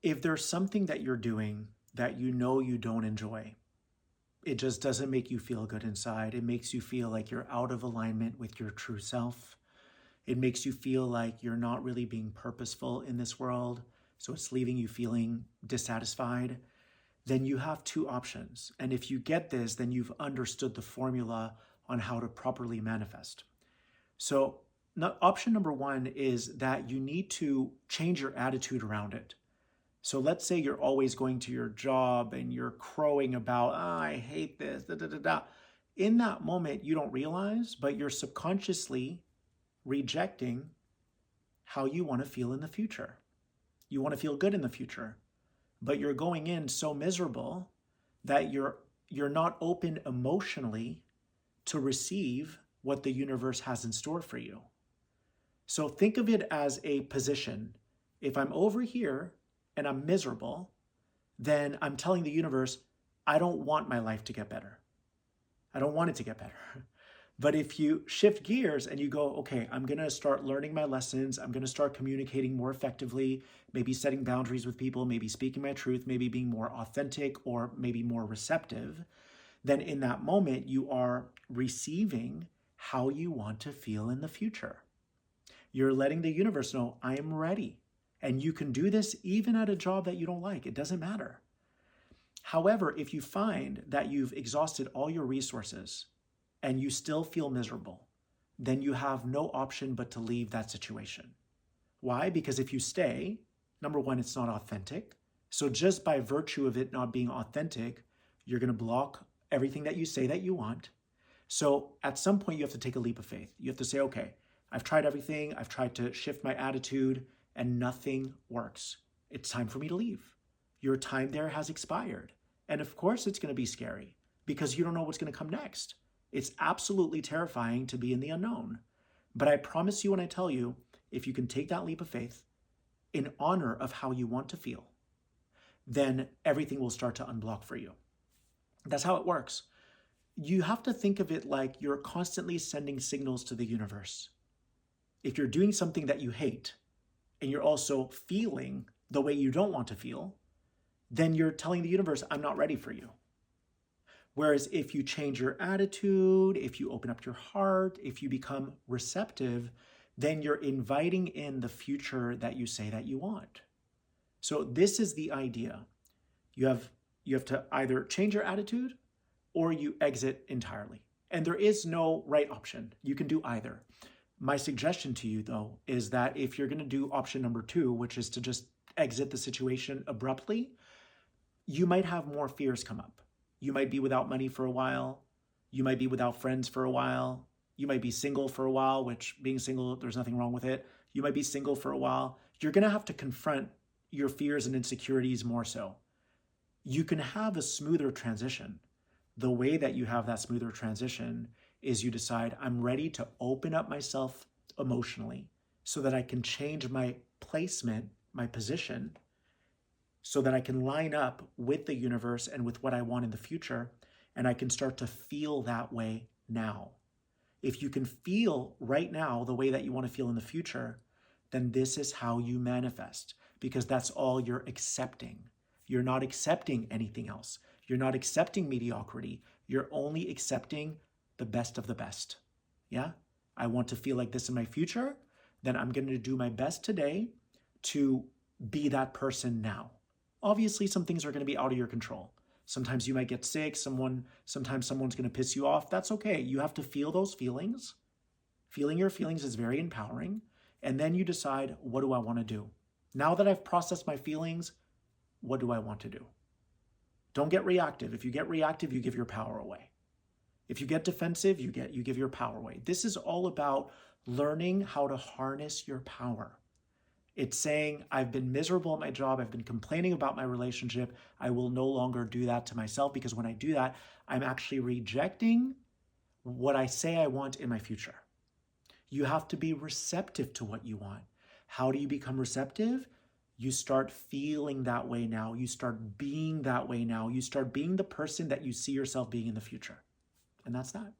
If there's something that you're doing that you know you don't enjoy, it just doesn't make you feel good inside. It makes you feel like you're out of alignment with your true self. It makes you feel like you're not really being purposeful in this world. So it's leaving you feeling dissatisfied. Then you have two options. And if you get this, then you've understood the formula on how to properly manifest. So, option number one is that you need to change your attitude around it. So let's say you're always going to your job and you're crowing about, I hate this, da da da da. In that moment, you don't realize, but you're subconsciously rejecting how you want to feel in the future. You want to feel good in the future, but you're going in so miserable that you're not open emotionally to receive what the universe has in store for you. So think of it as a position. If I'm over here and I'm miserable, then I'm telling the universe, I don't want my life to get better. I don't want it to get better. But if you shift gears and you go, okay, I'm going to start learning my lessons. I'm going to start communicating more effectively, maybe setting boundaries with people, maybe speaking my truth, maybe being more authentic or maybe more receptive, then in that moment, you are receiving how you want to feel in the future. You're letting the universe know, I am ready. And you can do this even at a job that you don't like. It doesn't matter. However, if you find that you've exhausted all your resources and you still feel miserable, then you have no option but to leave that situation. Why? Because if you stay, number one, it's not authentic. So just by virtue of it not being authentic, you're going to block everything that you say that you want. So at some point, you have to take a leap of faith. You have to say, okay, I've tried everything. I've tried to shift my attitude and nothing works. It's time for me to leave. Your time there has expired. And of course, it's going to be scary because you don't know what's going to come next. It's absolutely terrifying to be in the unknown. But I promise you when I tell you, if you can take that leap of faith in honor of how you want to feel, then everything will start to unblock for you. That's how it works. You have to think of it like you're constantly sending signals to the universe. If you're doing something that you hate and you're also feeling the way you don't want to feel, then you're telling the universe, I'm not ready for you. Whereas if you change your attitude, if you open up your heart, if you become receptive, then you're inviting in the future that you say that you want. So this is the idea. You have to either change your attitude or you exit entirely. And there is no right option. You can do either. My suggestion to you, though, is that if you're going to do option number two, which is to just exit the situation abruptly, you might have more fears come up. You might be without money for a while. You might be without friends for a while. You might be single for a while, which being single, there's nothing wrong with it. You might be single for a while. You're going to have to confront your fears and insecurities more so. You can have a smoother transition. The way that you have that smoother transition is you decide, I'm ready to open up myself emotionally so that I can change my placement, my position, so that I can line up with the universe and with what I want in the future, and I can start to feel that way now. If you can feel right now the way that you want to feel in the future, then this is how you manifest, because that's all you're accepting. You're not accepting anything else. You're not accepting mediocrity. You're only accepting the best of the best. Yeah? I want to feel like this in my future, then I'm going to do my best today to be that person now. Obviously, some things are going to be out of your control. Sometimes you might get sick. Sometimes someone's going to piss you off. That's okay. You have to feel those feelings. Feeling your feelings is very empowering. And then you decide, what do I want to do? Now that I've processed my feelings, what do I want to do? Don't get reactive. If you get reactive, you give your power away. If you get defensive, you give your power away. This is all about learning how to harness your power. It's saying, I've been miserable at my job. I've been complaining about my relationship. I will no longer do that to myself, because when I do that, I'm actually rejecting what I say I want in my future. You have to be receptive to what you want. How do you become receptive? You start feeling that way now. You start being that way now. You start being the person that you see yourself being in the future. And that's that.